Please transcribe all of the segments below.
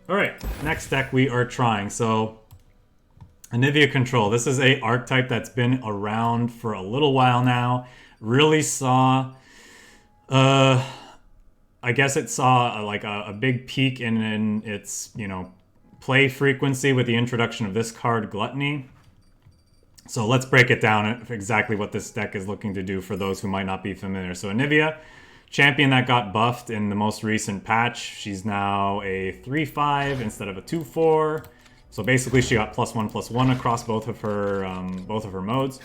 Alright, next deck we are trying. So, Anivia Control. This is a archetype that's been around for a little while now. Really saw... I guess it saw like a big peak in its, you know, play frequency with the introduction of this card, Gluttony. So let's break it down exactly what this deck is looking to do for those who might not be familiar. So Anivia, champion that got buffed in the most recent patch. She's now a 3/5 instead of a 2/4. So basically she got +1/+1 across both of her modes.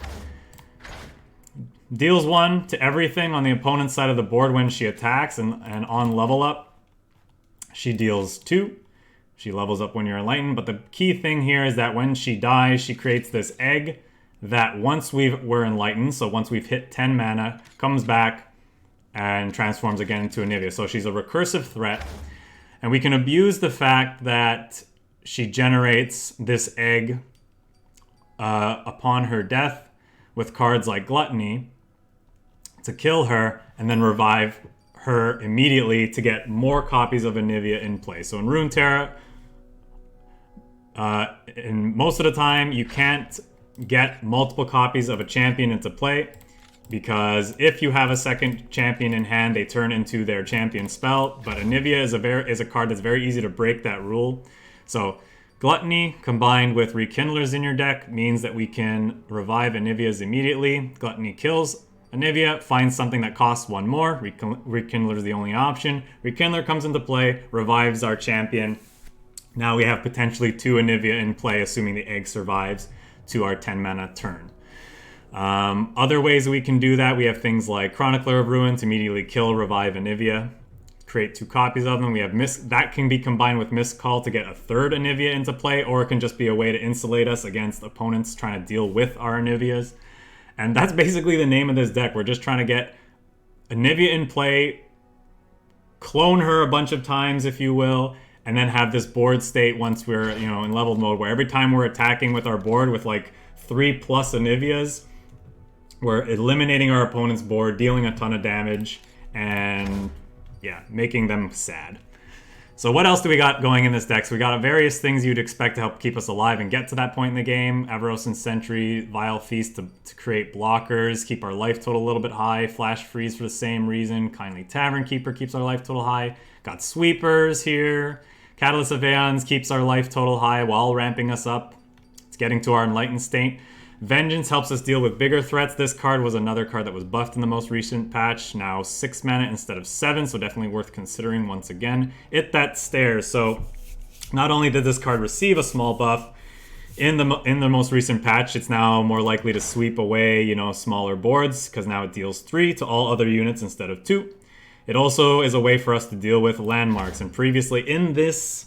Deals 1 to everything on the opponent's side of the board when she attacks, and on level up, she deals 2. She levels up when you're enlightened, but the key thing here is that when she dies, she creates this egg that once we're enlightened, so once we've hit 10 mana, comes back and transforms again into Anivia. So she's a recursive threat, and we can abuse the fact that she generates this egg upon her death with cards like Gluttony to kill her and then revive her immediately to get more copies of Anivia in play. So in Runeterra, and most of the time you can't get multiple copies of a champion into play, because if you have a second champion in hand, they turn into their champion spell. But Anivia is a card that's very easy to break that rule. So Gluttony combined with Rekindlers in your deck means that we can revive Anivias immediately. Gluttony kills Anivia, finds something that costs 1 more. Rekindler is the only option. Rekindler comes into play, revives our champion. Now we have potentially 2 Anivia in play, assuming the egg survives to our 10 mana turn. Other ways we can do that, we have things like Chronicler of Ruin to immediately kill, revive Anivia. Create 2 copies of them. We have that can be combined with Miscall to get a 3rd Anivia into play, or it can just be a way to insulate us against opponents trying to deal with our Anivias. And that's basically the name of this deck. We're just trying to get Anivia in play, clone her a bunch of times, if you will, and then have this board state once we're, you know, in leveled mode, where every time we're attacking with our board with like 3+ Anivias, we're eliminating our opponent's board, dealing a ton of damage, and yeah, making them sad. So what else do we got going in this deck? So we got various things you'd expect to help keep us alive and get to that point in the game. Avarosan Sentry, Vile Feast to create blockers, keep our life total a little bit high. Flash Freeze for the same reason. Kindly Tavern Keeper keeps our life total high. Got Sweepers here. Catalyst of Aeons keeps our life total high while ramping us up. It's getting to our enlightened state. Vengeance helps us deal with bigger threats. This card was another card that was buffed in the most recent patch. Now 6 mana instead of 7, so definitely worth considering once again. It That Stairs. So not only did this card receive a small buff in the most recent patch, it's now more likely to sweep away, you know, smaller boards, because now it deals 3 to all other units instead of 2. It also is a way for us to deal with landmarks. And previously in these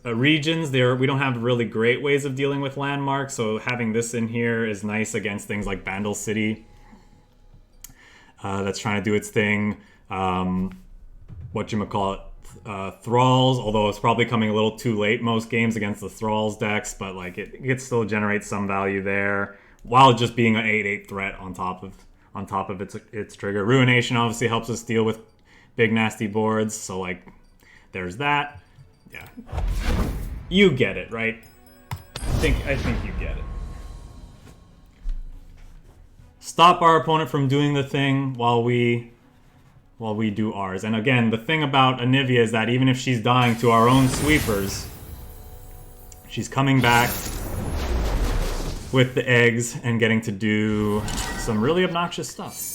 regions, we don't have really great ways of dealing with landmarks, so having this in here is nice against things like Bandle City that's trying to do its thing. Thralls, although it's probably coming a little too late most games against the Thralls decks, but like it can still generate some value there, while just being an 8/8 threat on top of its trigger. Ruination obviously helps us deal with big nasty boards, so like there's that. Yeah, you get it, right? I think you get it. Stop our opponent from doing the thing while we do ours. And again, the thing about Anivia is that even if she's dying to our own sweepers, she's coming back with the eggs and getting to do some really obnoxious stuff.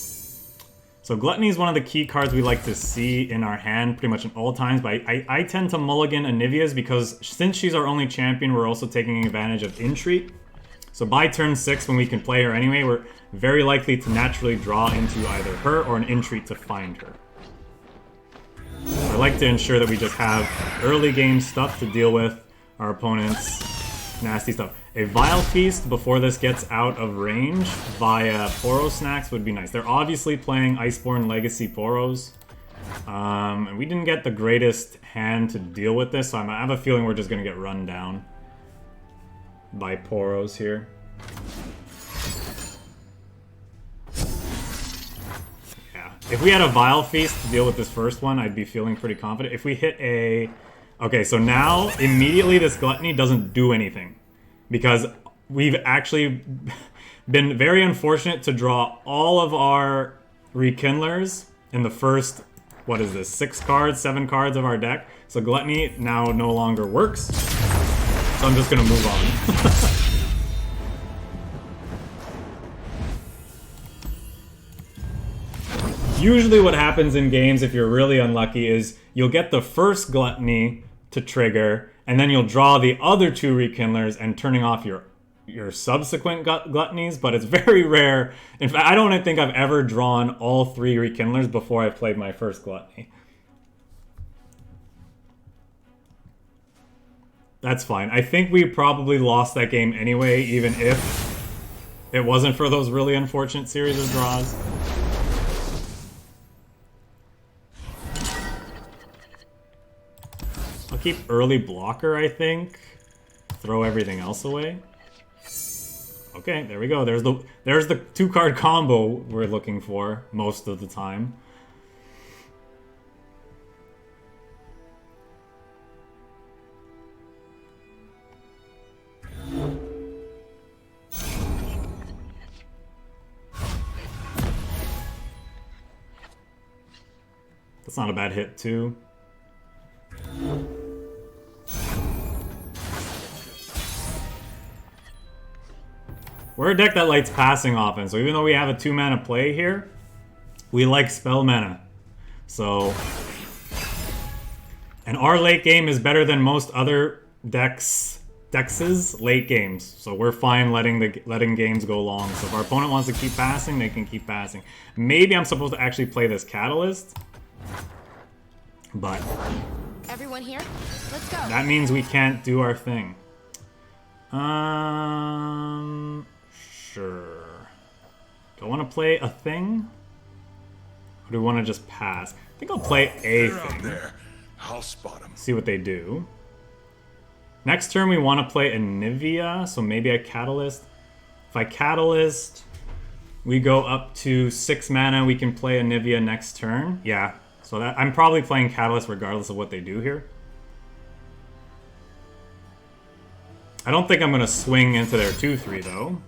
So Gluttony is one of the key cards we like to see in our hand pretty much at all times, but I tend to mulligan Anivia's because since she's our only champion, we're also taking advantage of Entreat. So by turn 6, when we can play her anyway, we're very likely to naturally draw into either her or an Entreat to find her. So I like to ensure that we just have early game stuff to deal with our opponent's nasty stuff. A Vile Feast before this gets out of range via Poro Snacks would be nice. They're obviously playing Iceborne Legacy Poros. And we didn't get the greatest hand to deal with this, so I have a feeling we're just going to get run down by Poros here. Yeah. If we had a Vile Feast to deal with this first one, I'd be feeling pretty confident. If we hit a Okay, so now, immediately this Gluttony doesn't do anything. Because we've actually been very unfortunate to draw all of our Rekindlers in the first, what is this, 6 cards, 7 cards of our deck. So Gluttony now no longer works. So I'm just gonna move on. Usually what happens in games, if you're really unlucky, is you'll get the first Gluttony to trigger, and then you'll draw the other 2 Rekindlers and turning off your subsequent Gluttonies, but it's very rare. In fact, I don't think I've ever drawn all 3 Rekindlers before I've played my first Gluttony. That's fine. I think we probably lost that game anyway, even if it wasn't for those really unfortunate series of draws. I'll keep early blocker, I think. Throw everything else away. Okay, there we go. There's the 2-card combo we're looking for most of the time. That's not a bad hit, too. We're a deck that likes passing often, so even though we have a 2-mana play here, we like spell mana. So, and our late game is better than most other decks' late games. So we're fine letting games go long. So if our opponent wants to keep passing, they can keep passing. Maybe I'm supposed to actually play this Catalyst, but everyone here? Let's go. That means we can't do our thing. Sure. Do I want to play a thing? Or do we want to just pass? I think I'll play a thing. There. I'll spot them. See what they do. Next turn we want to play Anivia, so maybe a Catalyst. If I Catalyst, we go up to 6 mana, we can play Anivia next turn. Yeah, so that I'm probably playing Catalyst regardless of what they do here. I don't think I'm going to swing into their 2-3 though.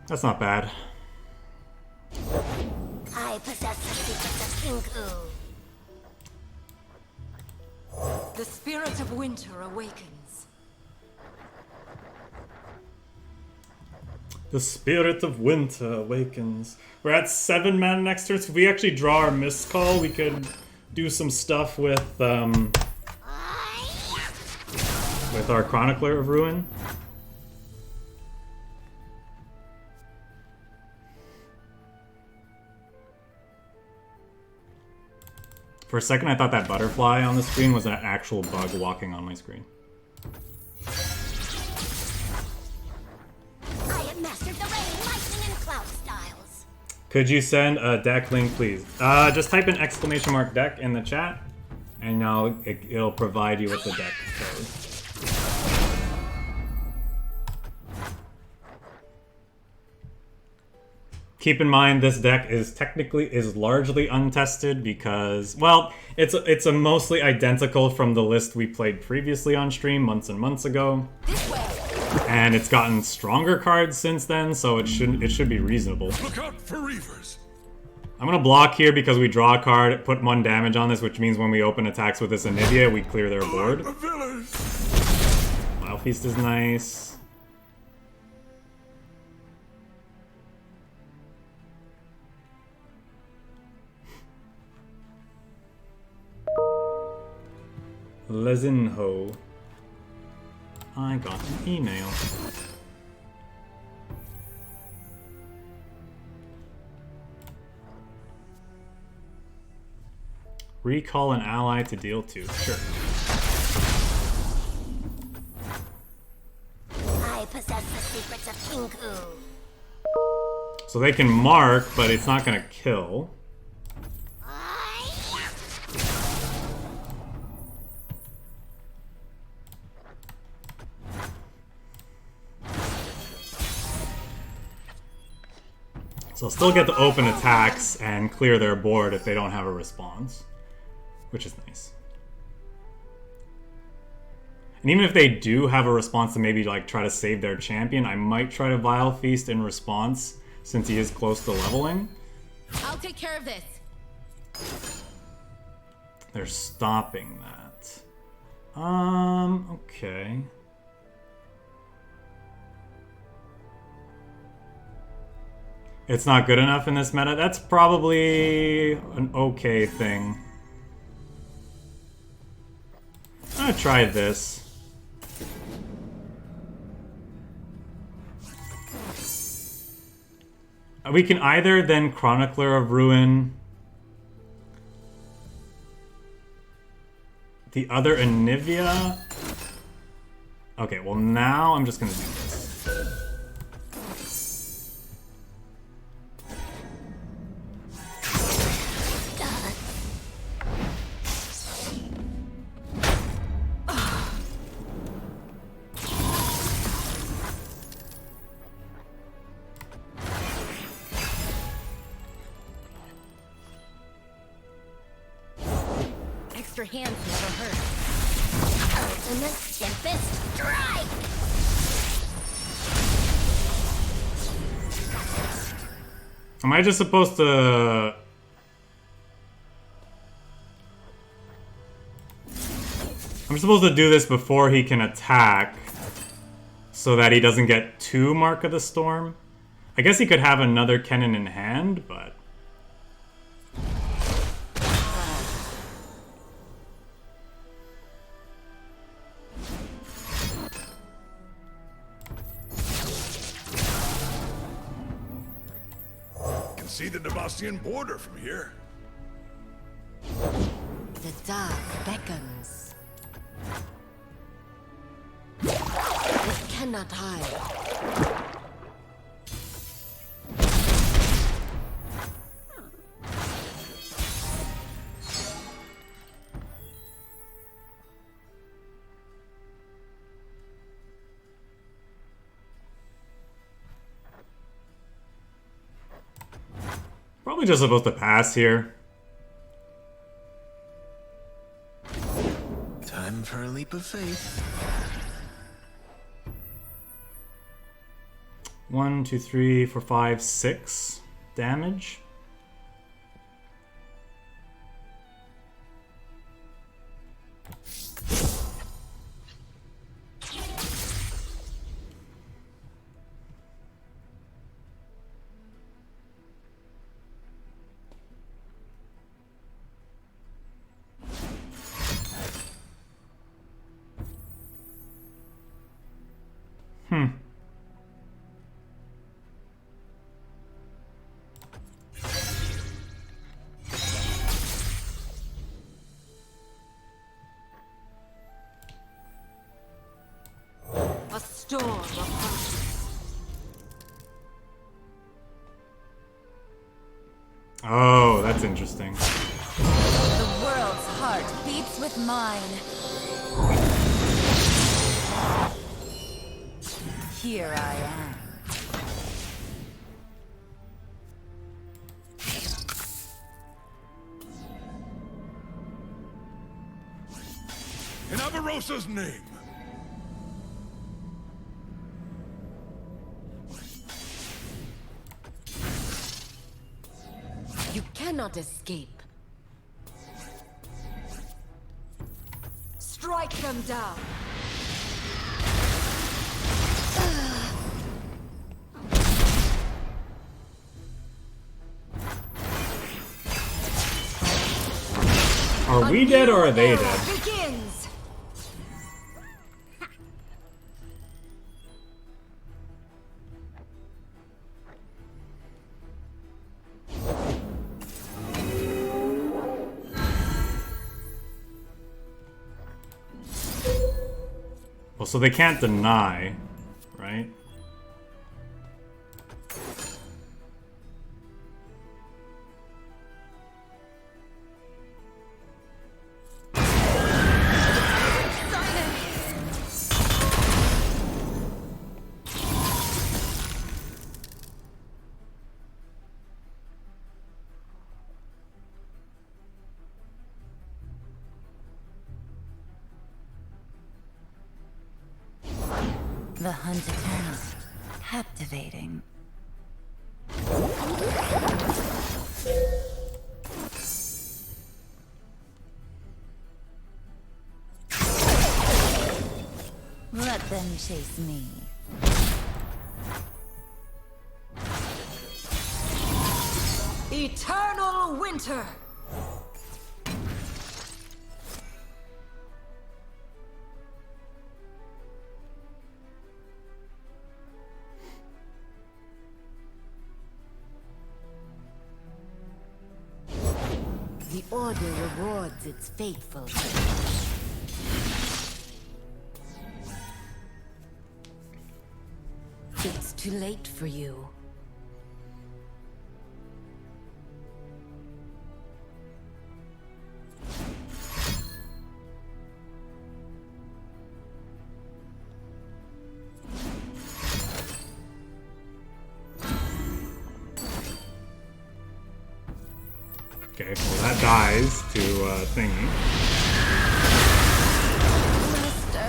That's not bad. I possess the secrets of Kinku. The spirit of winter awakens. The spirit of winter awakens. We're at 7 mana next turn, so if we actually draw our Mist Call, we could do some stuff with our Chronicler of Ruin. For a second, I thought that butterfly on the screen was an actual bug walking on my screen. I have mastered the rain, lightning, and cloud styles. Could you send a deck link, please? Just type in !deck in the chat, and now it'll provide you with the deck code. Keep in mind, this deck is largely untested because, well, it's a mostly identical from the list we played previously on stream months and months ago, and it's gotten stronger cards since then, so it should be reasonable. Look out for Reavers. I'm gonna block here because we draw a card, put 1 damage on this, which means when we open attacks with this Anivia, we clear their board. Wild Feast is nice. Lezinho. I got an email. Recall an ally to deal 2. Sure. possess the secrets of Kinku. So they can mark, but it's not gonna kill. So I'll still get to open attacks and clear their board if they don't have a response, which is nice. And even if they do have a response to maybe like try to save their champion, I might try to Vile Feast in response since he is close to leveling. I'll take care of this. They're stopping that. Okay. It's not good enough in this meta. That's probably an okay thing. I'm gonna try this. We can either then Chronicler of Ruin the other Anivia. Okay, well now I'm just gonna do this. Extra hands never hurt. Ultimate Tempest Strike! Am I just supposed to... I'm supposed to do this before he can attack so that he doesn't get 2 Mark of the Storm? I guess he could have another cannon in hand, but... See the Demacian border from here. The dark beckons. It cannot hide. Probably just supposed to pass here. Time for a leap of faith. 1, 2, 3, 4, 5, 6 damage. A storm approaches. Oh, that's interesting. The world's heart beats with mine. Here I am. In Avarosa's name. You cannot escape. Strike them down. Are we dead or are they dead? Begins. Well, so they can't deny, right? right? The hunt eternal. Captivating. Let them chase me. Eternal winter! The Order rewards its faithful. It's too late for you. Okay, well that dies to thingy. Master.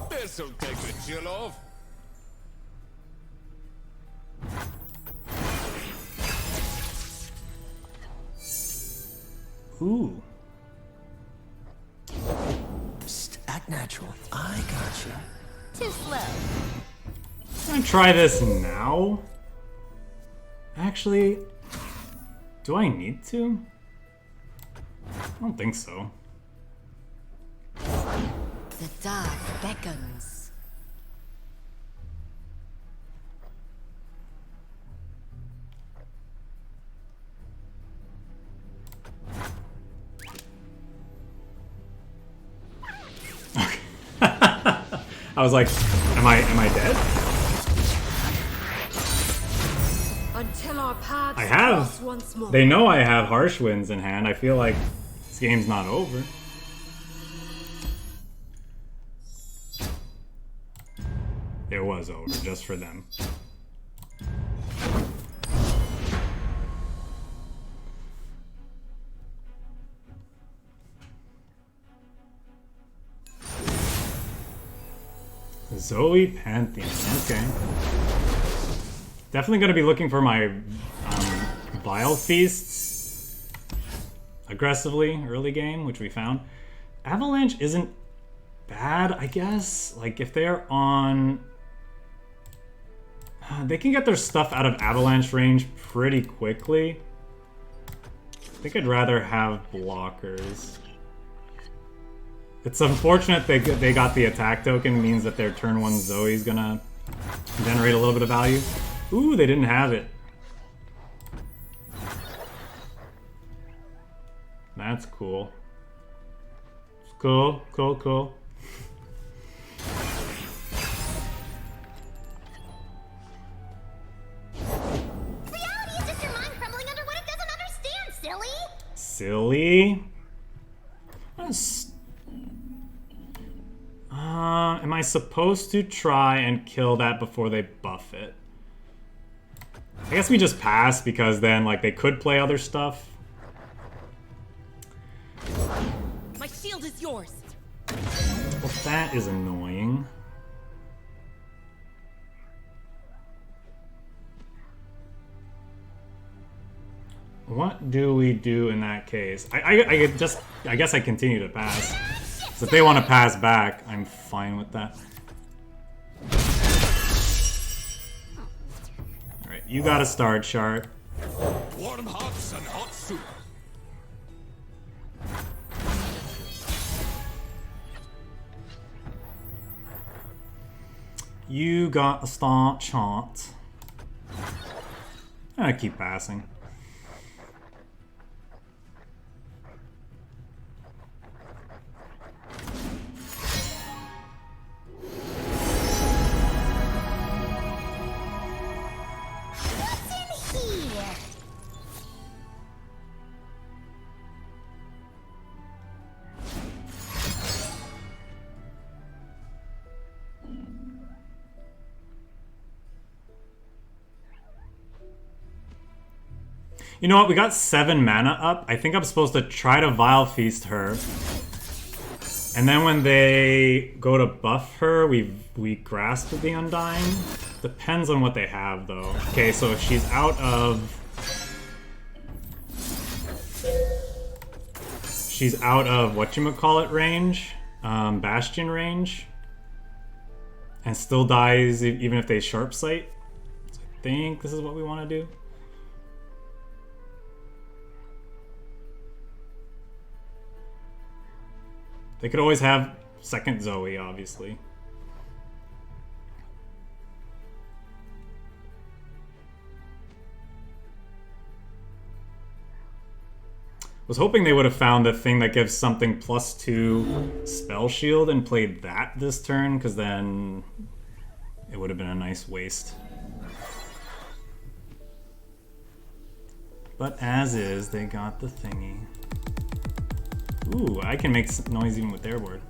This'll take the chill off. Ooh. Psst, act natural. I got you. Too slow. I'm gonna try this now. Actually, do I need to? I don't think so. The dark beckons. I was like, am I dead? Until our paths I have. cross once more. They know I have Harsh Winds in hand. I feel like this game's not over. It was over, just for them. Zoe Pantheon, okay. Definitely gonna be looking for my Vile Feasts aggressively early game, which we found. Avalanche isn't bad, I guess. Like, if they're on... they can get their stuff out of Avalanche range pretty quickly. I think I'd rather have blockers. It's unfortunate they got the attack token, means that their turn 1 Zoe's gonna generate a little bit of value. Ooh, they didn't have it. That's cool. Cool, cool, cool. Reality is just your mind crumbling under what it doesn't understand, silly! Silly? Am I supposed to try and kill that before they buff it? I guess we just pass, because then, like, they could play other stuff. My shield is yours. Well, that is annoying. What do we do in that case? I guess I continue to pass. So if they want to pass back, I'm fine with that. Alright, you got a star chart. Warm hearts and hot soup. You got a star chart. I keep passing. What's in here? You know what? We got 7 mana up. I think I'm supposed to try to Vile Feast her. And then when they go to buff her, we grasp the Undying. Depends on what they have, though. Okay, so if she's out of... She's out of whatchamacallit range, Bastion range, and still dies even if they Sharp Sight. So I think this is what we want to do. They could always have second Zoe, obviously. Was hoping they would have found the thing that gives something +2 spell shield and played that this turn, because then it would have been a nice waste. But as is, they got the thingy. Ooh, I can make noise even with their word.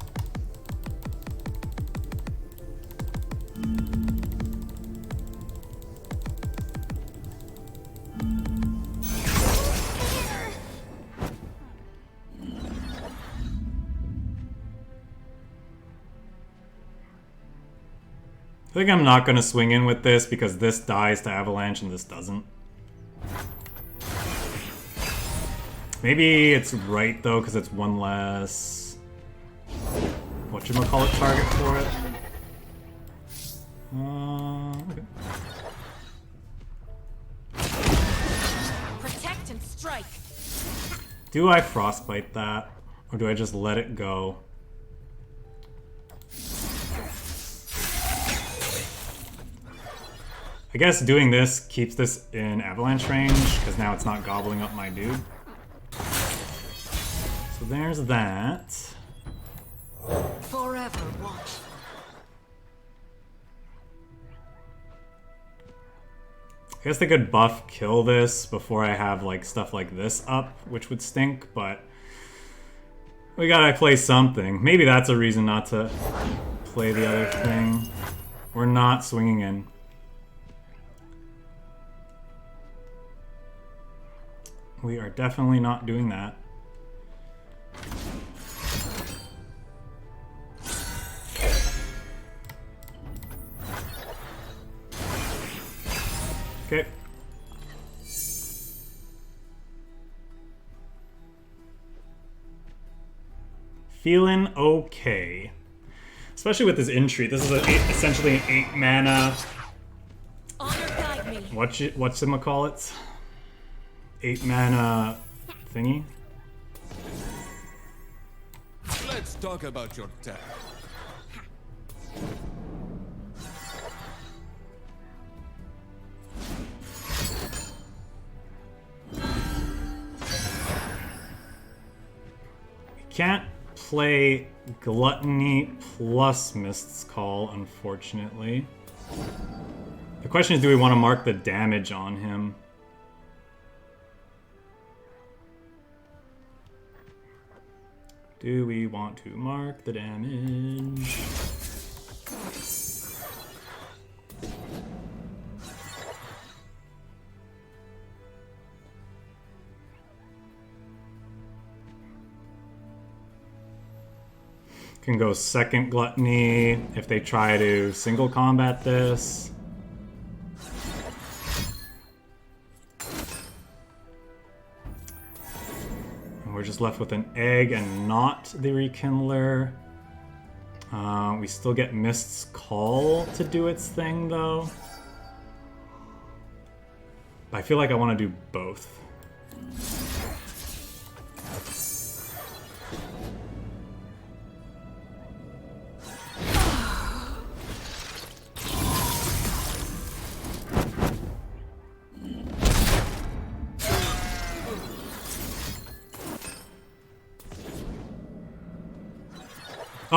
I think I'm not going to swing in with this because this dies to Avalanche and this doesn't. Maybe it's right though, because it's one less whatchamacallit target for it. Okay. Protect and strike. Do I frostbite that, or do I just let it go? I guess doing this keeps this in avalanche range, because now it's not gobbling up my dude. So there's that. Forever watch. I guess they could buff kill this before I have like stuff like this up, which would stink, but we gotta play something. Maybe that's a reason not to play the other thing. We're not swinging in. We are definitely not doing that. Okay. Feeling okay. Especially with this Entreat. This is essentially an 8 mana... Honor guide me. Whatchamacallit? 8 mana thingy. Let's talk about your tech. Can't play Gluttony plus Mist's Call, unfortunately. The question is, do we want to mark the damage on him? Do we want to mark the damage? Can go second Gluttony if they try to single combat this. And we're just left with an egg and not the Rekindler. We still get Mist's Call to do its thing though. I feel like I want to do both.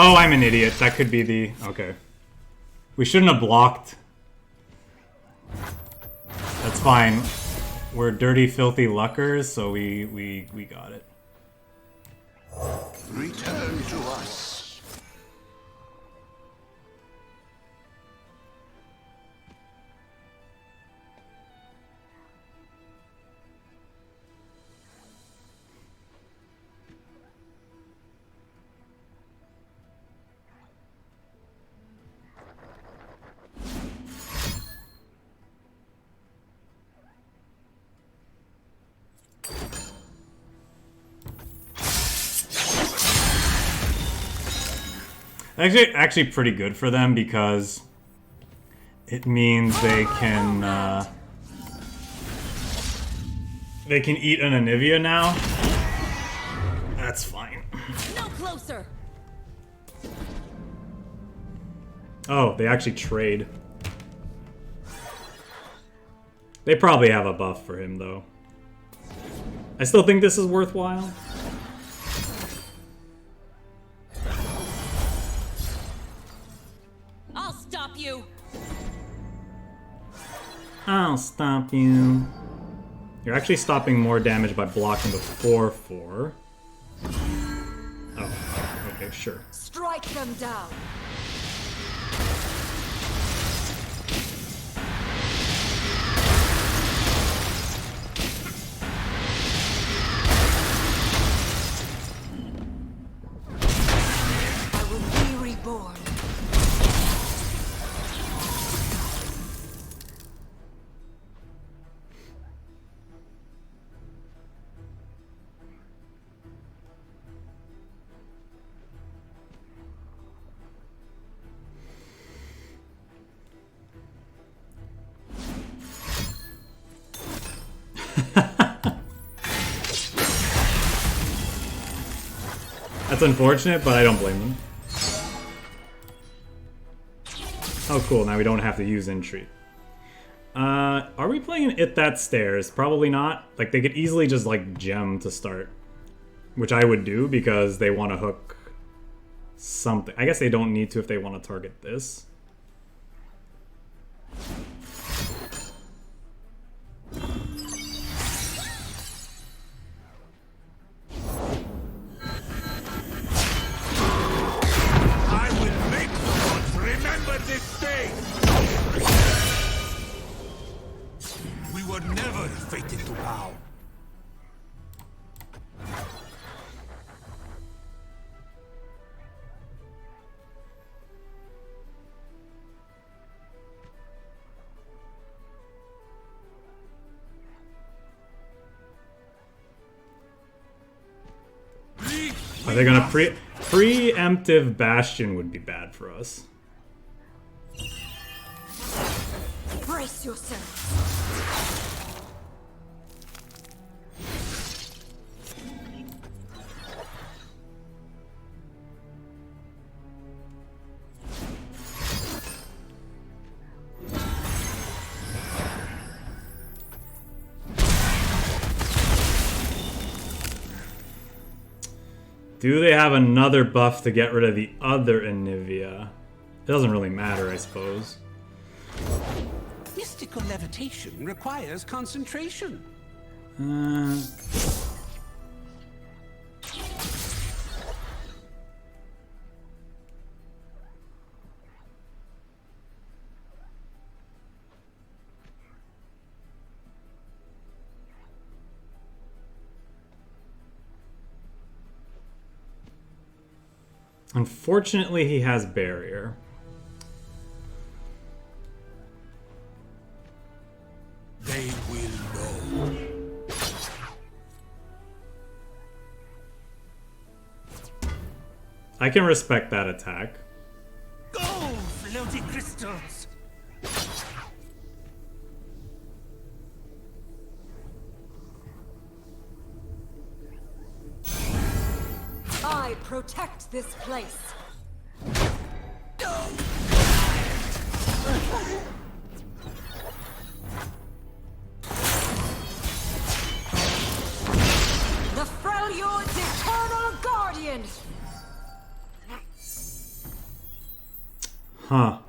Oh, I'm an idiot. That could be the... Okay. We shouldn't have blocked. That's fine. We're dirty, filthy luckers, so we got it. Return to us. Actually pretty good for them because it means they can eat an Anivia now. That's fine. No closer. Oh, they actually trade. They probably have a buff for him though. I still think this is worthwhile. I'll stop you. I'll stop you. You're actually stopping more damage by blocking the 4/4. Oh, okay, sure. Strike them down. I will be reborn. That's unfortunate, but I don't blame them. Oh, cool. Now we don't have to use Entreat. Are we playing It That Stairs? Probably not. Like, they could easily just, like, gem to start. Which I would do because they want to hook something. I guess they don't need to if they want to target this. I will make the gods remember this day! We were never fated to bow. Are they gonna preemptive Bastion would be bad for us. Brace yourselves. Do they have another buff to get rid of the other Anivia? It doesn't really matter, I suppose. Mystical levitation requires concentration. Unfortunately, he has barrier. They will know. I can respect that attack. Go, floaty crystals! I protect this place. The Freljord's eternal guardian. Huh.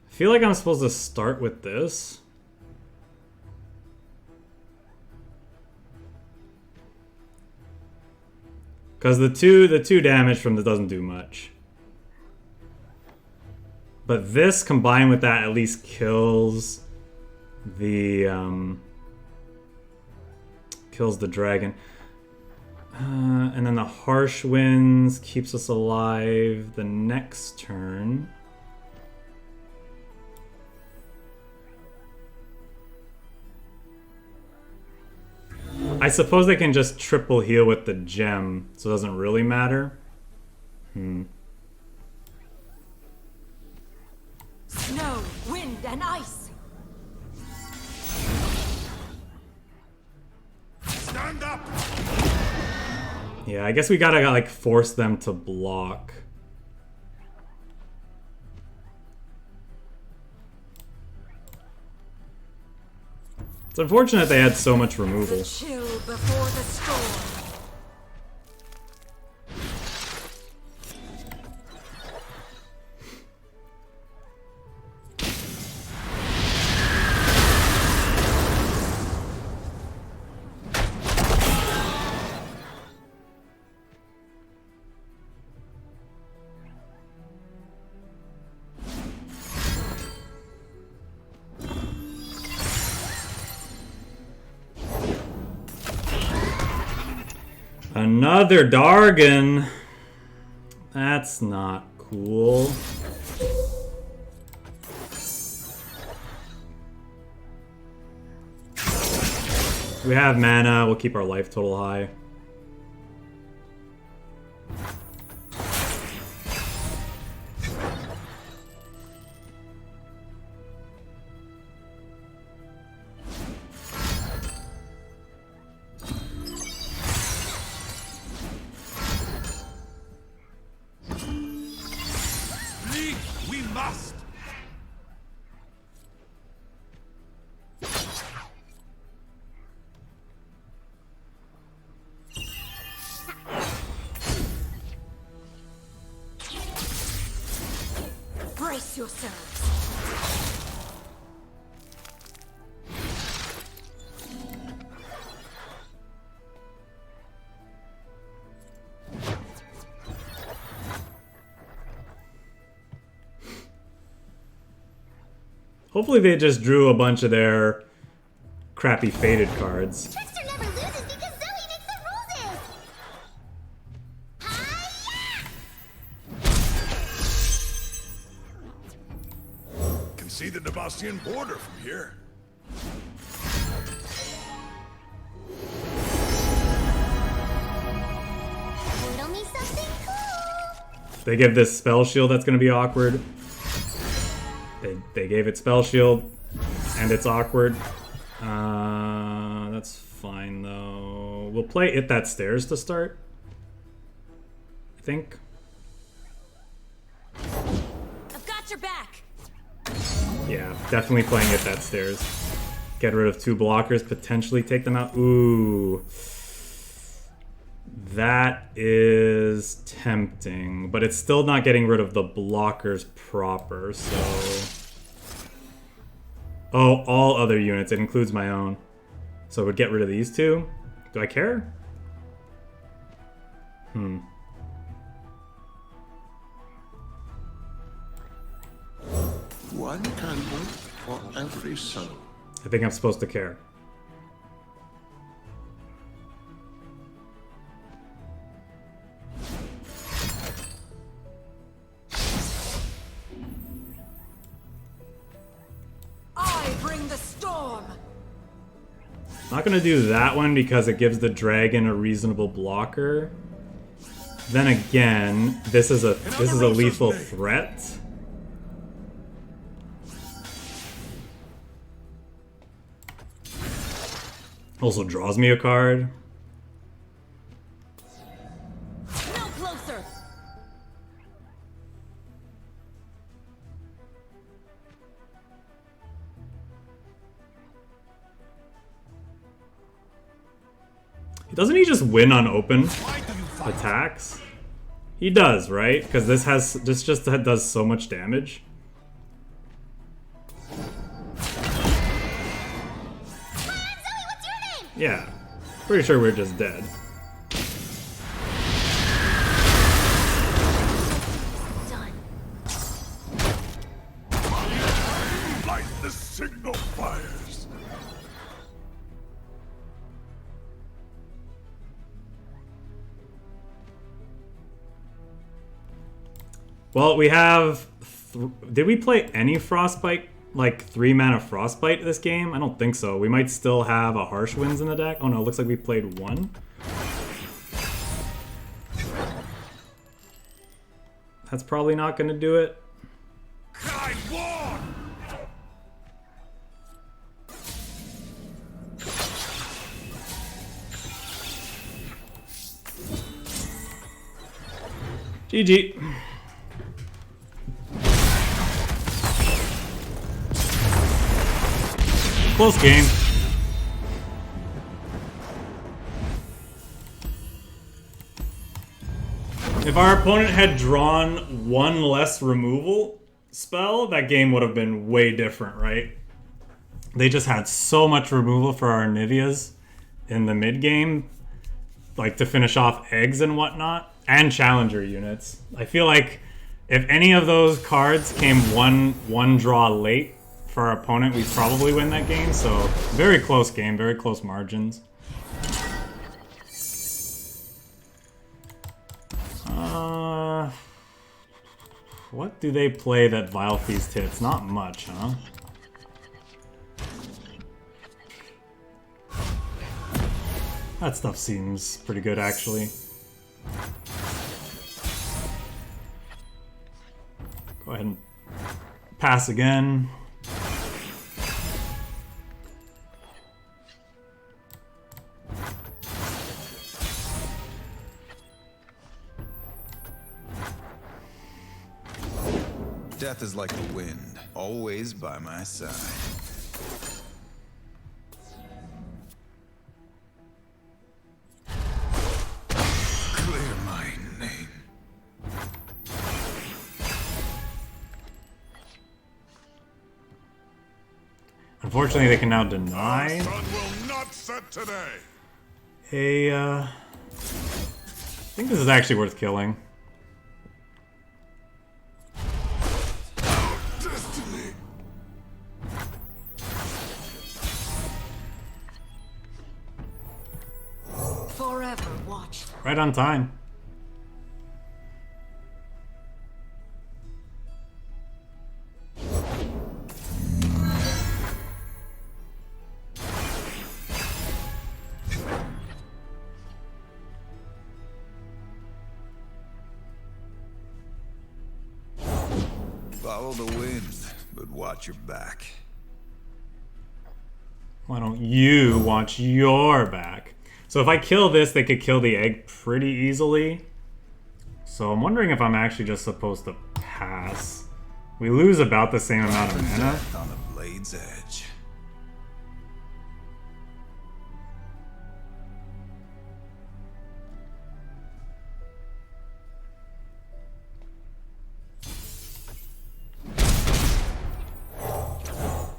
I feel like I'm supposed to start with this. Because the two damage from this doesn't do much. But this combined with that at least kills the dragon. And then the harsh winds keeps us alive the next turn. I suppose they can just triple heal with the gem, so it doesn't really matter. Snow, wind, and ice. Stand up! Yeah, I guess we gotta like force them to block. It's unfortunate they had so much removal. The chill before the storm. Another Dargon. That's not cool. We have mana, we'll keep our life total high. We must! Brace yourselves. Hopefully they just drew a bunch of their crappy faded cards. Trickster never loses because Zoe makes the rules. Can see the Nebastian border from here. Riddle me something cool. They give this spell shield that's going to be awkward. They gave it spell shield, and it's awkward. That's fine though. We'll play It That Stairs to start, I think. I've got your back. Yeah, definitely playing It That Stairs. Get rid of 2 blockers, potentially take them out. Ooh. That is tempting, but it's still not getting rid of the blockers proper, so... Oh, all other units. It includes my own. So it would get rid of these 2. Do I care? One candle for every soul. I think I'm supposed to care. I bring the storm. Not gonna do that one because it gives the dragon a reasonable blocker. Then again, this is a lethal threat. Also draws me a card. No closer. Doesn't he just win on open attacks? He does, right? Because this just does so much damage. Yeah, pretty sure we're just dead. Light the signal fires. Well, we have... Did we play any Frostbite? Like 3 mana Frostbite this game? I don't think so. We might still have a Harsh Winds in the deck. Oh no, it looks like we played 1. That's probably not going to do it. Cry war! GG. Close game. If our opponent had drawn 1 less removal spell, that game would have been way different, right? They just had so much removal for our Anivias in the mid game, like to finish off eggs and whatnot, and challenger units. I feel like if any of those cards came one draw late for our opponent, we'd probably win that game. So very close game, very close margins. What do they play that Vile Feast hits? Not much, huh? That stuff seems pretty good, actually. Go ahead and pass again. Death is like the wind, always by my side. Clear my name. Unfortunately, they can now deny Sun will not set today. I think this is actually worth killing. Destiny. Forever watch. Right on time. Follow the wind, but watch your back. Why don't you watch your back? So if I kill this, they could kill the egg pretty easily. So I'm wondering if I'm actually just supposed to pass. We lose about the same amount of mana. Death on a blade's edge.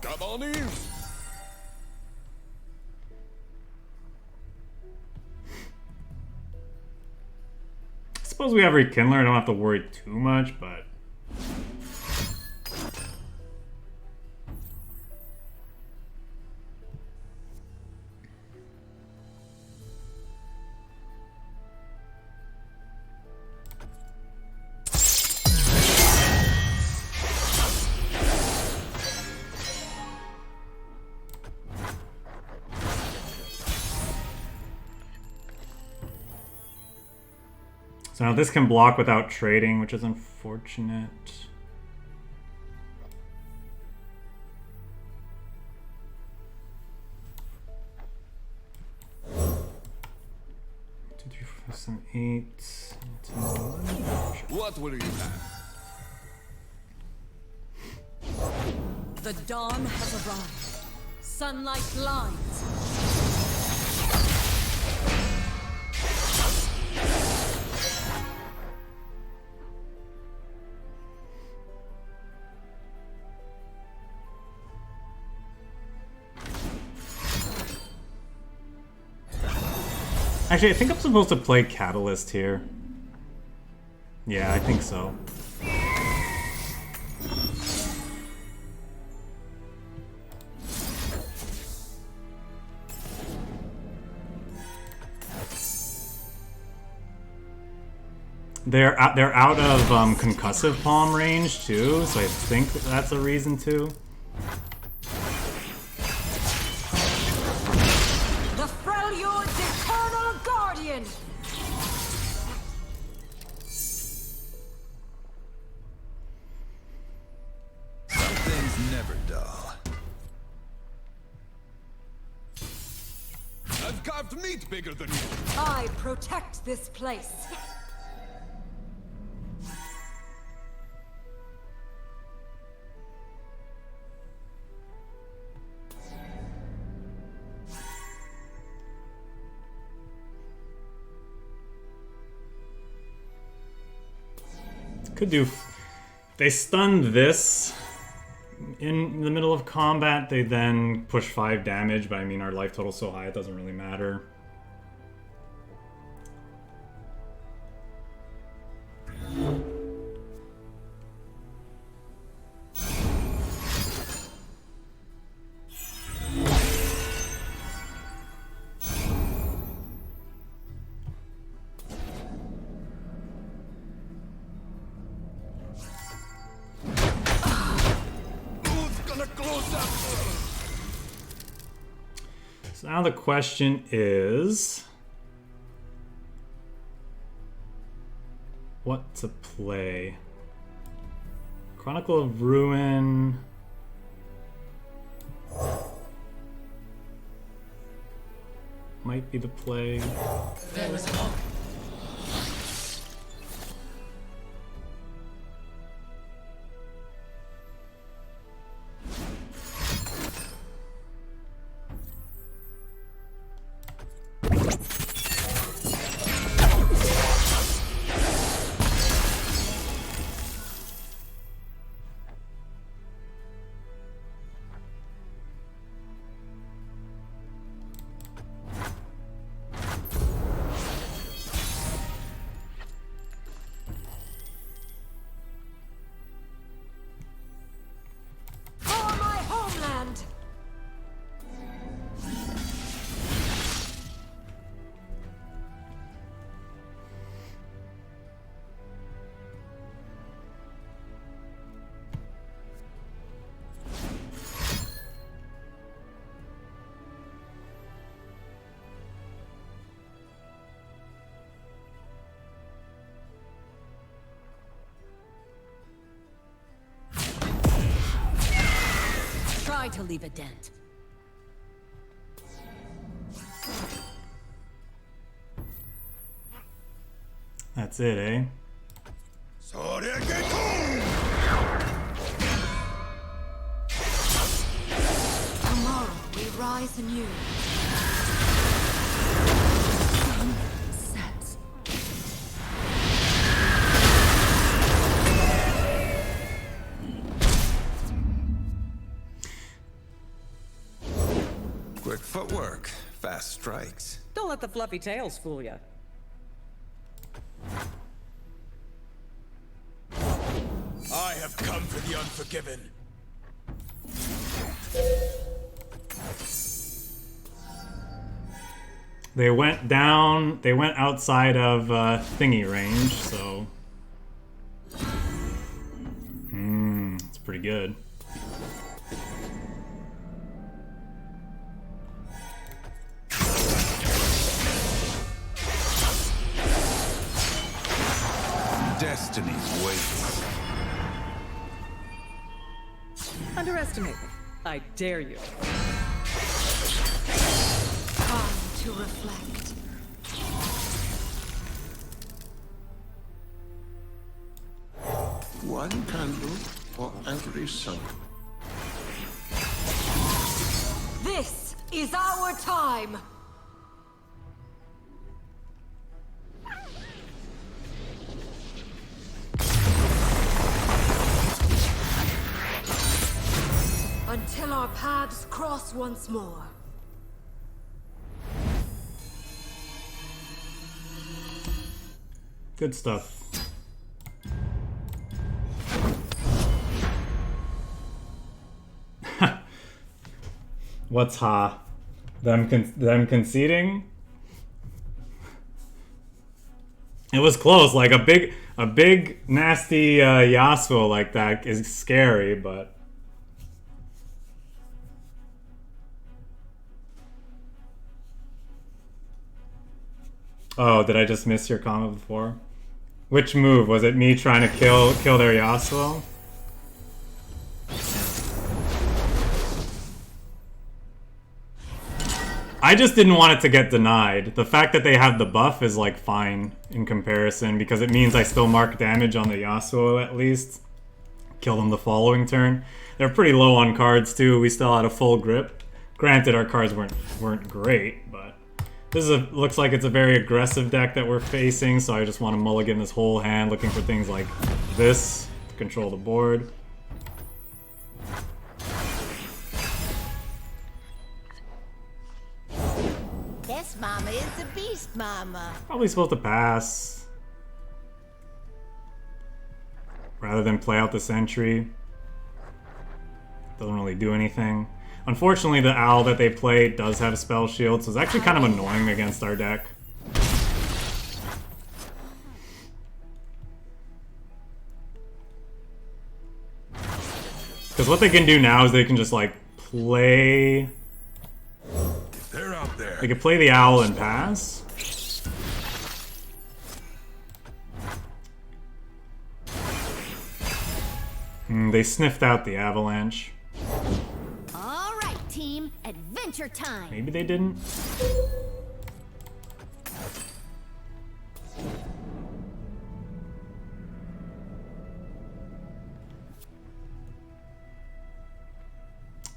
Come on in. I suppose we have Rekindler, I don't have to worry too much, but... So now this can block without trading, which is unfortunate. Two, three, four, 7, 8. 10, 11. What will you have? The dawn has arrived. Sunlight blinds. Actually, I think I'm supposed to play Catalyst here. Yeah, I think so. They're out of concussive palm range too, so I think that's a reason too. The Freljord's eternal guardian! Some things never dull. I've carved meat bigger than you. I protect this place. Could do. They stunned this in the middle of combat. They then push 5 damage, but I mean our life total's so high it doesn't really matter. So now the question is what to play. Chronicle of Ruin. Might be the play. There is hope. Try to leave a dent. That's it, eh? Tomorrow we rise anew. Sun sets. Quick footwork, fast strikes. Don't let the fluffy tails fool you. I have come for the unforgiven. They went down, they went outside of thingy range, so... it's pretty good. Destiny waits. Underestimate me. I dare you. Time to reflect. One candle for every sun. This is our time! Until our paths cross once more. Good stuff. What's ha? Them conceding? It was close. Like a big nasty Yasuo like that is scary, but oh, did I just miss your comment before? Which move? Was it me trying to kill their Yasuo? I just didn't want it to get denied. The fact that they have the buff is like fine in comparison because it means I still mark damage on the Yasuo at least. Kill them the following turn. They're pretty low on cards too. We still had a full grip. Granted, our cards weren't great, but this is looks like it's a very aggressive deck that we're facing, so I just want to mulligan this whole hand looking for things like this to control the board. This mama is the beast mama. Probably supposed to pass. Rather than play out the sentry. Doesn't really do anything. Unfortunately, the owl that they play does have spell shield, so it's actually kind of annoying against our deck. Because what they can do now is they can just like play... They're out there. They could play the owl and pass. They sniffed out the avalanche. All right, team, adventure time. Maybe they didn't.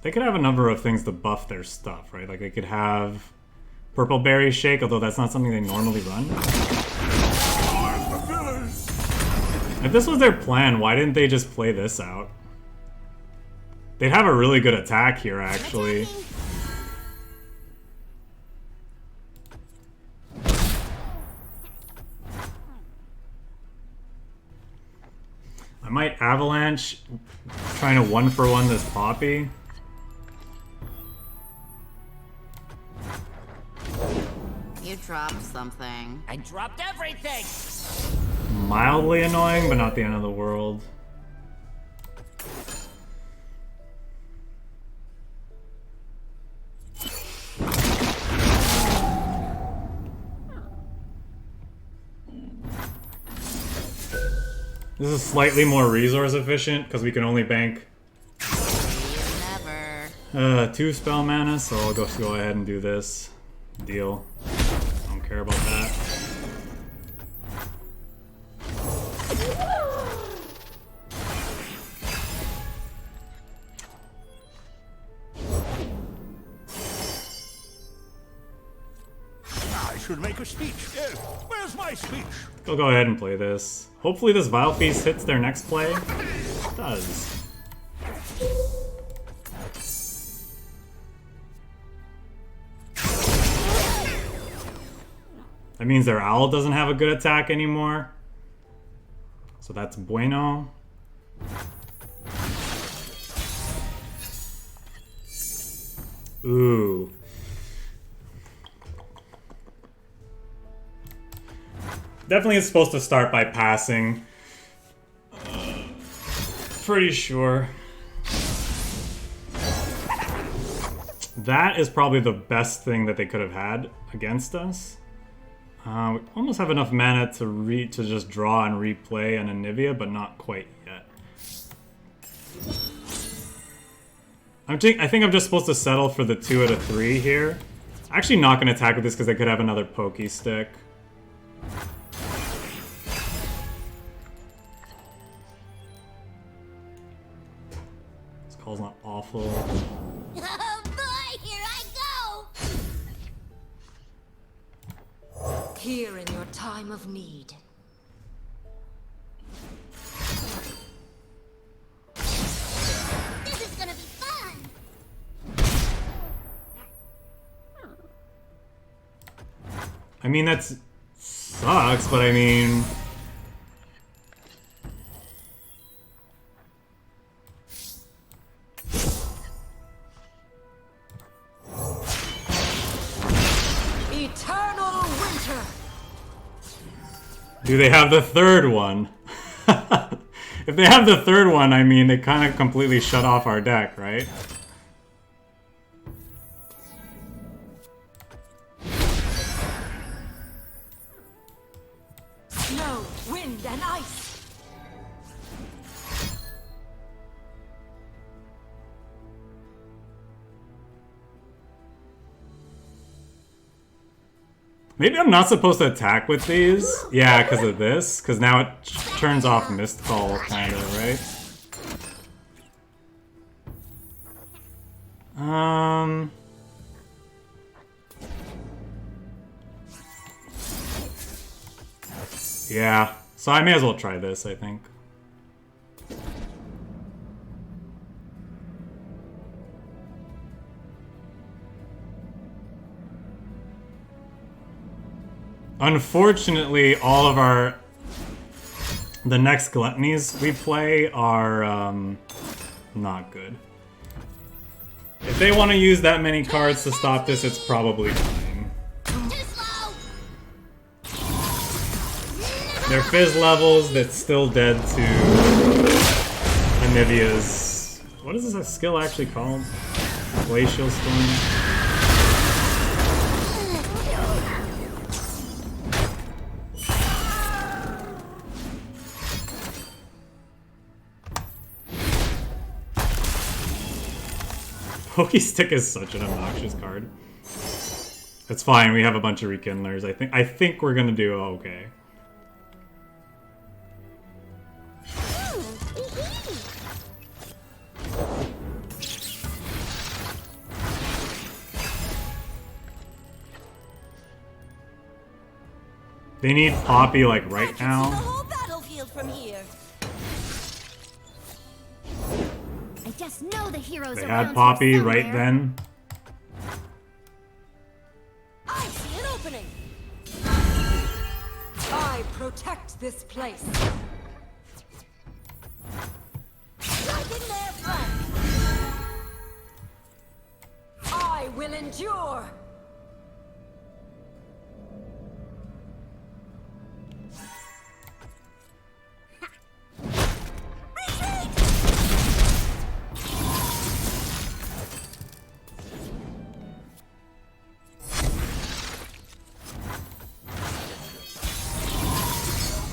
They could have a number of things to buff their stuff, right? Like they could have Purple Berry Shake, although that's not something they normally run. If this was their plan, why didn't they just play this out? They'd have a really good attack here, actually. I might Avalanche, trying to 1-for-1 this Poppy. You dropped something. I dropped everything! Mildly annoying, but not the end of the world. This is slightly more resource efficient because we can only bank Never. 2 spell mana, so I'll go ahead and do this. Deal. Don't care about that. I should make a speech. Yes. Where's my speech? I'll go ahead and play this. Hopefully this Vile Feast hits their next play. It does. That means their owl doesn't have a good attack anymore. So that's bueno. Ooh. Definitely is supposed to start by passing. Pretty sure. That is probably the best thing that they could have had against us. We almost have enough mana to just draw and replay an Anivia, but not quite yet. I think I'm just supposed to settle for the 2 out of 3 here. Actually not going to attack with this because they could have another pokey stick. This call's not awful. Oh boy, here I go! Here in your time of need. This is gonna be fun! I mean, that sucks, but I mean, Do they have the third one? If they have the third one, I mean, they kind of completely shut off our deck, right? Snow, wind, and ice. Maybe I'm not supposed to attack with these. Yeah, because of this. Because now it turns off Mistfall, kind of, right? Yeah. So I may as well try this, I think. Unfortunately, all of the next gluttonies we play are not good. If they want to use that many cards to stop this, it's probably fine. Too slow. They're fizz levels that's still dead to Anivia's... What is this skill actually called? Glacial Storm? Pokestick is such an obnoxious card. It's fine, we have a bunch of rekindlers. I think we're gonna do okay. They need Poppy like right now. The whole battlefield from here. I just know the heroes They around had Poppy here right somewhere. then. I see an opening. I protect this place. Striking their flank. I will endure.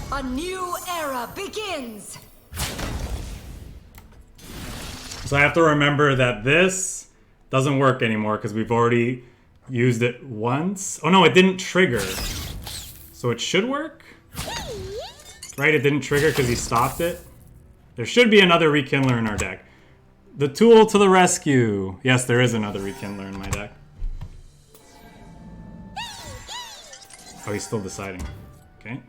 A new era begins! So I have to remember that this doesn't work anymore because we've already used it once. Oh no, it didn't trigger. So it should work? Right, it didn't trigger because he stopped it. There should be another Rekindler in our deck. The tool to the rescue. Yes, there is another Rekindler in my deck. Oh, he's still deciding. Okay.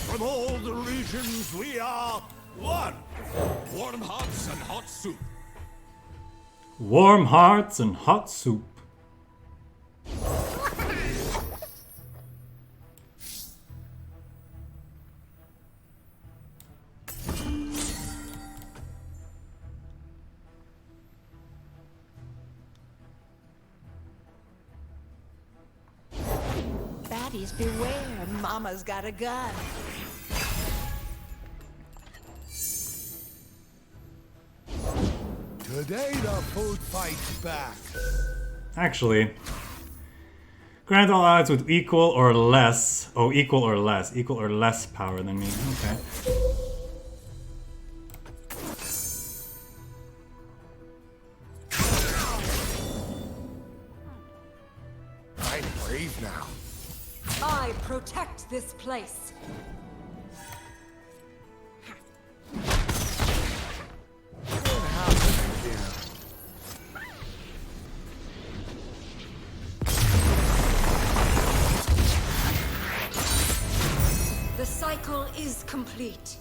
From all the regions, we are one. Warm hearts and hot soup. Warm hearts and hot soup. Baddies beware, Mama's got a gun. Today the food fights back. Actually, grant all odds with equal or less. Oh, equal or less power than me. Okay. I'm brave now. I protect this place. What happened here? The cycle is complete.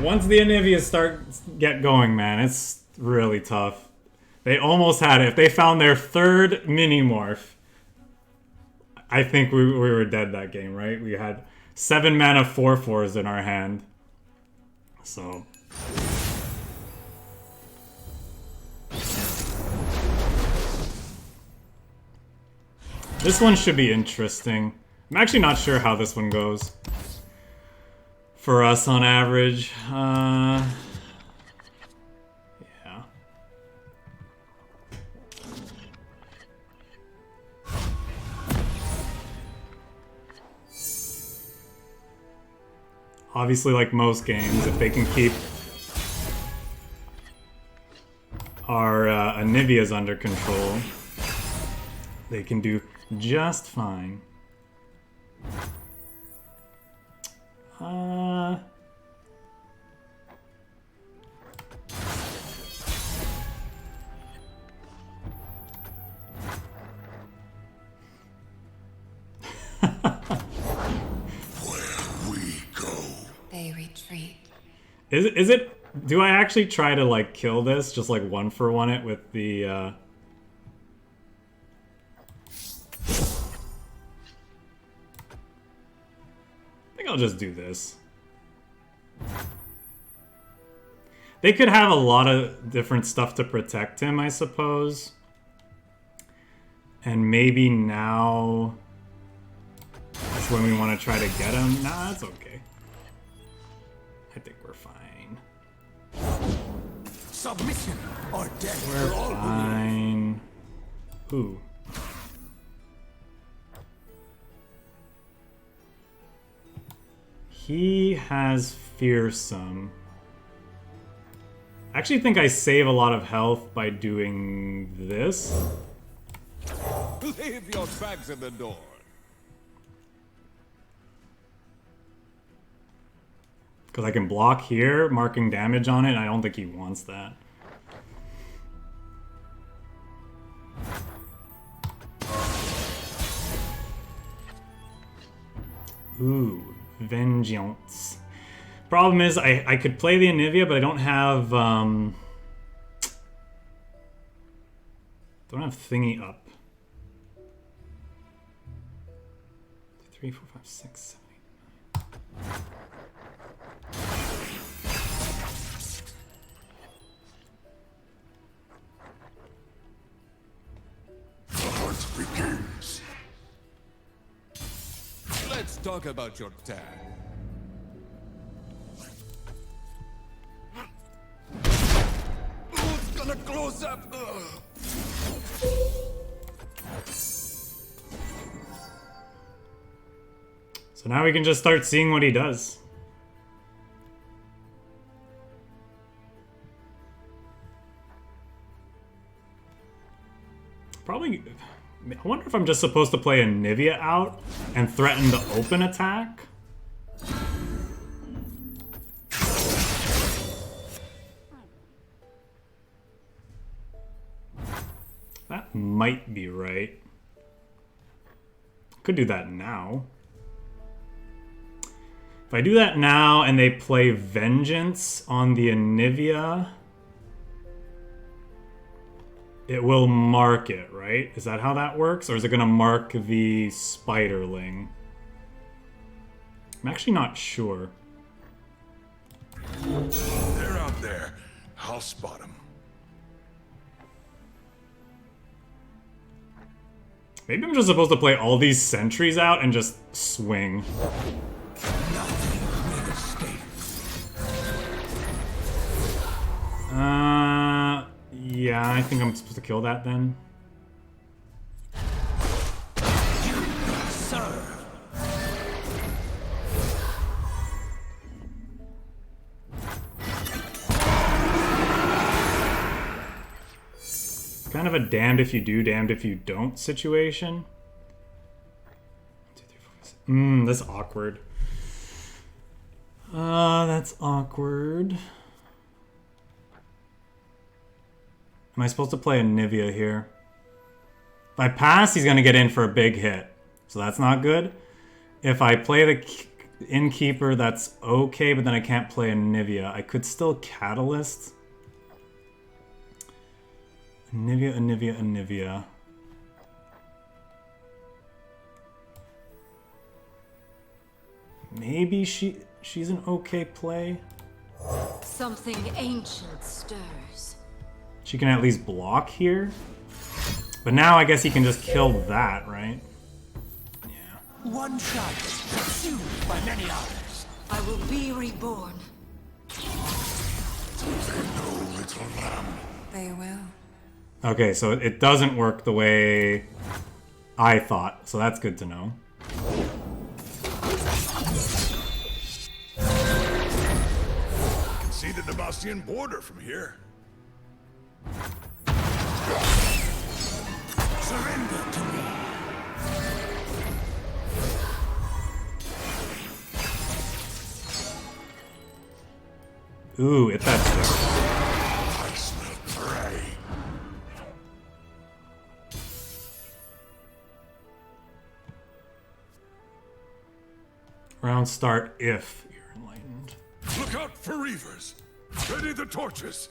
once the Anivia get going, man, it's really tough. They almost had it. If they found their third mini-morph, I think we were dead that game, right? We had 7 mana 4/4s in our hand. So... this one should be interesting. I'm actually not sure how this one goes for us on average. Yeah. Obviously, like most games, if they can keep our Anivias under control, they can do just fine. They retreat. Is it? Do I actually try to like kill this? Just like 1-for-1 it with the. I think I'll just do this. They could have a lot of different stuff to protect him, I suppose. And maybe now that's when we want to try to get him. Nah, that's okay. I think we're fine. Submission or death. We're fine. Ooh. He has fearsome. I actually think I save a lot of health by doing this. Leave your bags in the door. Because I can block here, marking damage on it, and I don't think he wants that. Ooh, Vengeance. Problem is, I could play the Anivia, but I don't have thingy up. 3, 4, 5, 6, 7, 8, 9. Begins. Let's talk about your tag. Who's gonna close up? So now we can just start seeing what he does. Probably... I wonder if I'm just supposed to play Anivia out and threaten the open attack? That might be right. Could do that now. If I do that now and they play Vengeance on the Anivia, it will mark it, right? Is that how that works? Or is it going to mark the Spiderling? I'm actually not sure. They're out there. I'll spot them. Maybe I'm just supposed to play all these sentries out and just swing. Yeah, I think I'm supposed to kill that then. It's kind of a damned if you do, damned if you don't situation. 1, 2, 3, 4, 5, 6. That's awkward. That's awkward. Am I supposed to play Anivia here? If I pass, he's going to get in for a big hit. So that's not good. If I play the Innkeeper, that's okay, but then I can't play Anivia. I could still Catalyst. Anivia. Maybe she's an okay play. Something ancient stirs. She can at least block here. But now I guess he can just kill that, right? Yeah. One shot, pursued by many others. I will be reborn. They will. Okay, so it doesn't work the way I thought, so that's good to know. You can see the Demacian border from here. Surrender to me. Ooh, it's that stick. I smell prey. Round start if you're enlightened. Look out for reavers. Ready the torches.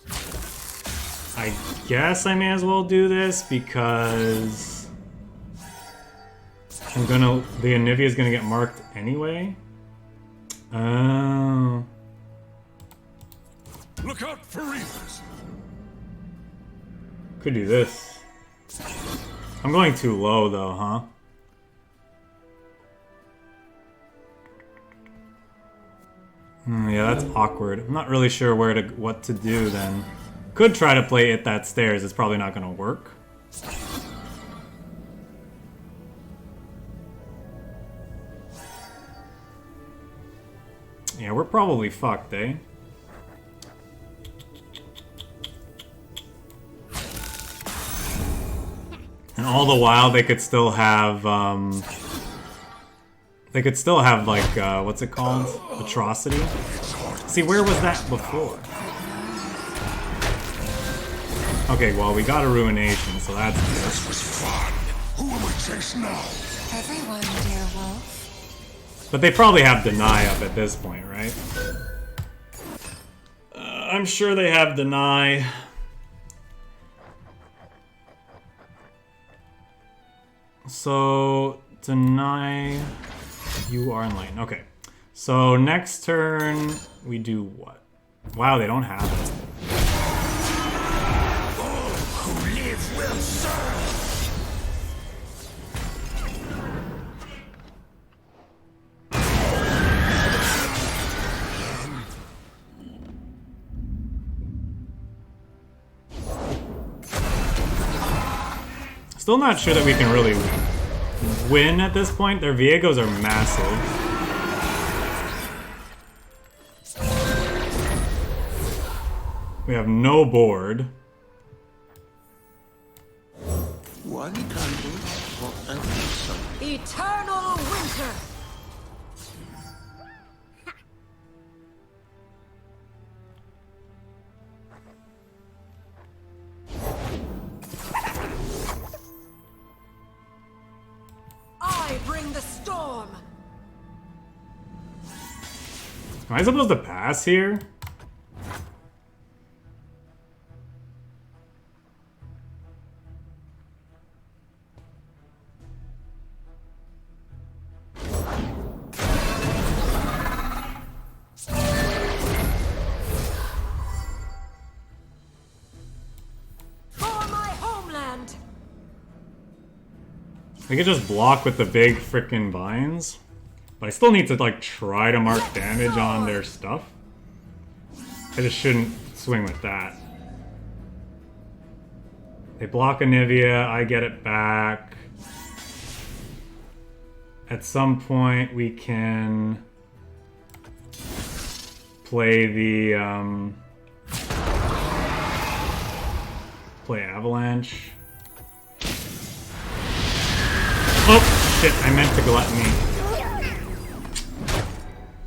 I guess I may as well do this because the Anivia is gonna get marked anyway. Oh. Look out for reavers. Could do this. I'm going too low though, huh? Yeah, that's awkward. I'm not really sure what to do then. Could try to play it that stairs. It's probably not gonna work. Yeah, we're probably fucked, eh? And all the while, they could still have, like, what's it called? Atrocity? See, where was that before? Okay, well, we got a Ruination, so that's good. This was fun. Who will we chase now? Everyone, dear wolf. But they probably have Deny up at this point, right? I'm sure they have Deny. So, Deny, you are enlightened. Okay. So, next turn, we do what? Wow, they don't have it. Who live will serve. Still not sure that we can really win at this point. Their Viegos are massive. We have no board. One candle for every sun. Eternal winter. I bring the storm. Am I supposed to pass here? I could just block with the big frickin' vines. But I still need to, like, try to mark damage on their stuff. I just shouldn't swing with that. They block Anivia, I get it back. At some point, we can play the, play Avalanche. Oh, shit, I meant to Gluttony.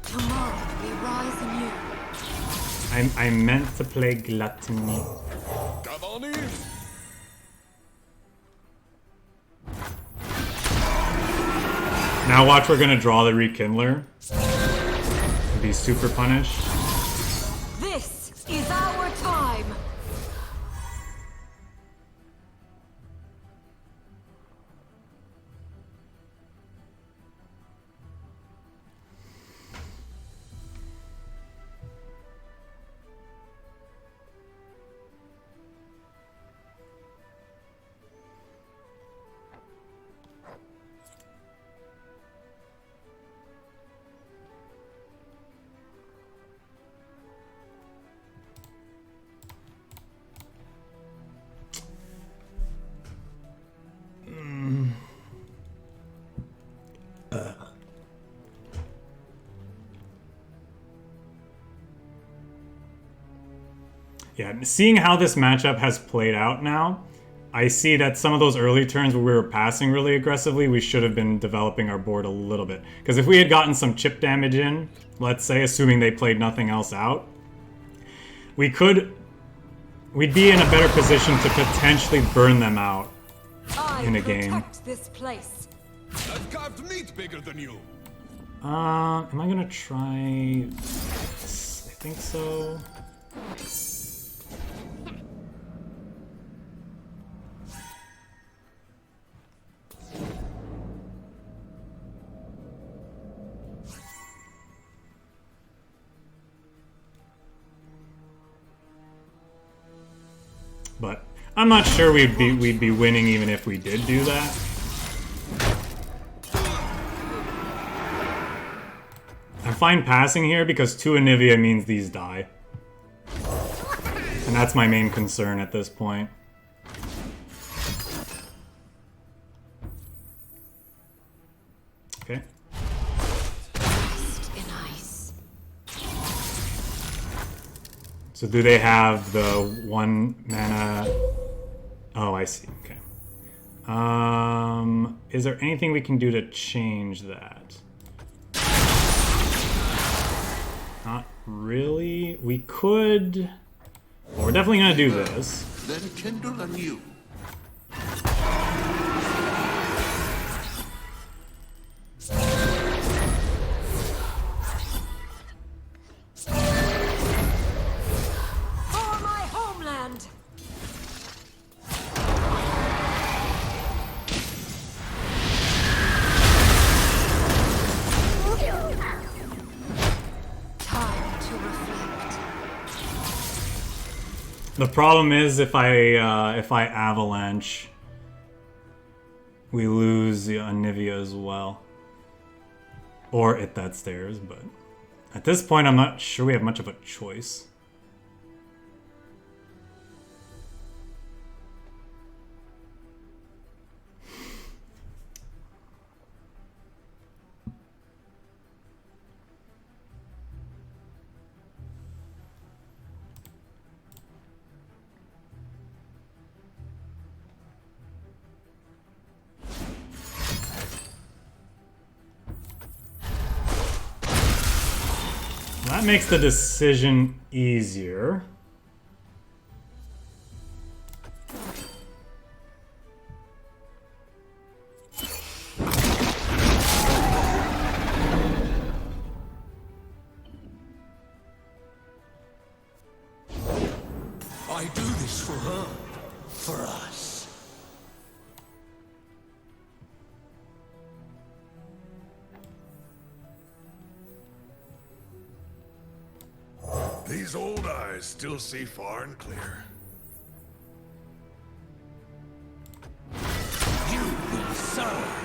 Tomorrow we rise anew. I meant to play Gluttony. Come on in. Now watch, we're gonna draw the Rekindler. be super punished. This is our time. Yeah, seeing how this matchup has played out now, I see that some of those early turns where we were passing really aggressively, we should have been developing our board a little bit. Because if we had gotten some chip damage in, let's say, assuming they played nothing else out, we'd be in a better position to potentially burn them out in a game. This place. I've carved meat bigger than you. Am I gonna try this? I think so. But I'm not sure we'd be winning even if we did do that. I'm fine passing here because 2 Anivia means these die. And that's my main concern at this point. Okay. So do they have the 1 mana? Oh, I see. Okay. Is there anything we can do to change that? Not really. We could. Well, we're definitely gonna do this. Then kindle anew. The problem is if I avalanche, we lose the Anivia as well, or hit that stairs. But at this point, I'm not sure we have much of a choice. That makes the decision easier. I do this for her, for us. These old eyes still see far and clear. You will serve.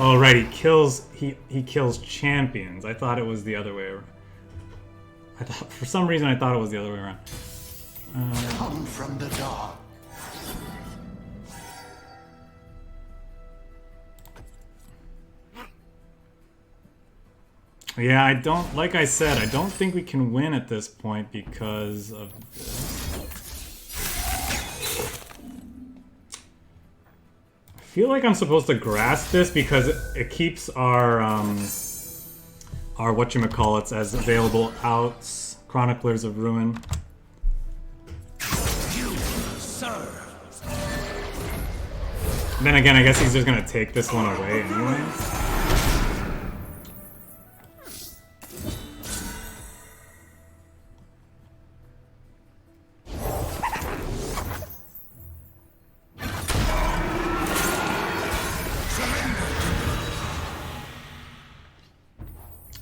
Oh right, he kills champions. I thought it was the other way around. For some reason I thought it was the other way around. Come from the dark. Yeah, I don't, like I said, I don't think we can win at this point because of this. I feel like I'm supposed to grasp this because it keeps our whatchamacallits as available outs, Chroniclers of Ruin. Then again, I guess he's just gonna take this one away anyway.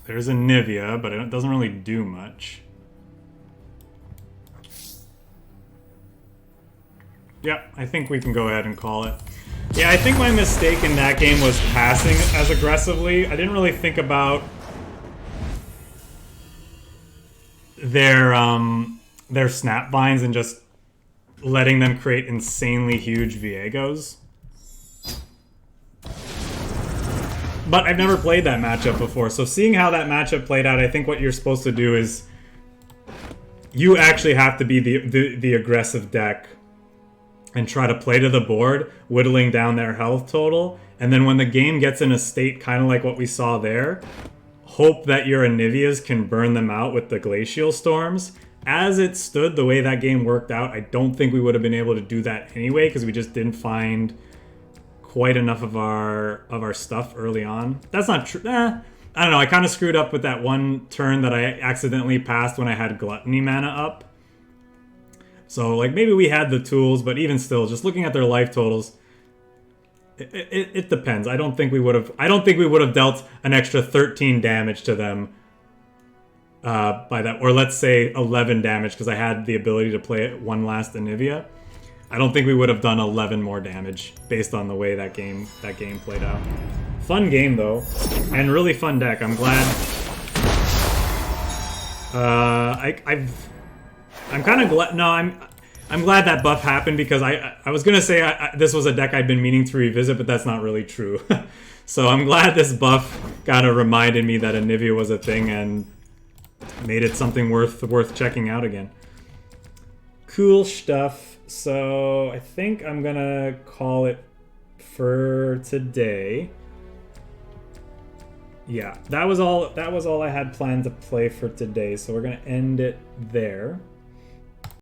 There's Anivia, but it doesn't really do much. Yeah, I think we can go ahead and call it. Yeah, I think my mistake in that game was passing as aggressively. I didn't really think about their snap vines and just letting them create insanely huge Viegos. But I've never played that matchup before, so seeing how that matchup played out, I think what you're supposed to do is you actually have to be the aggressive deck and try to play to the board, whittling down their health total, and then when the game gets in a state kind of like what we saw there, hope that your Anivias can burn them out with the Glacial Storms. As it stood, the way that game worked out, I don't think we would have been able to do that anyway, because we just didn't find quite enough of our stuff early on. That's not true. I don't know. I kind of screwed up with that one turn that I accidentally passed when I had Gluttony mana up. So like maybe we had the tools, but even still, just looking at their life totals, it depends. I don't think we would have dealt an extra 13 damage to them by that, or let's say 11 damage because I had the ability to play one last Anivia. I don't think we would have done 11 more damage based on the way that game played out. Fun game though, and really fun deck. I'm glad. I'm kind of glad. No, I'm glad that buff happened because I was gonna say this was a deck I'd been meaning to revisit, but that's not really true. So I'm glad this buff kind of reminded me that Anivia was a thing and made it something worth checking out again. Cool stuff. So I think I'm gonna call it for today. Yeah, that was all I had planned to play for today, so we're gonna end it there.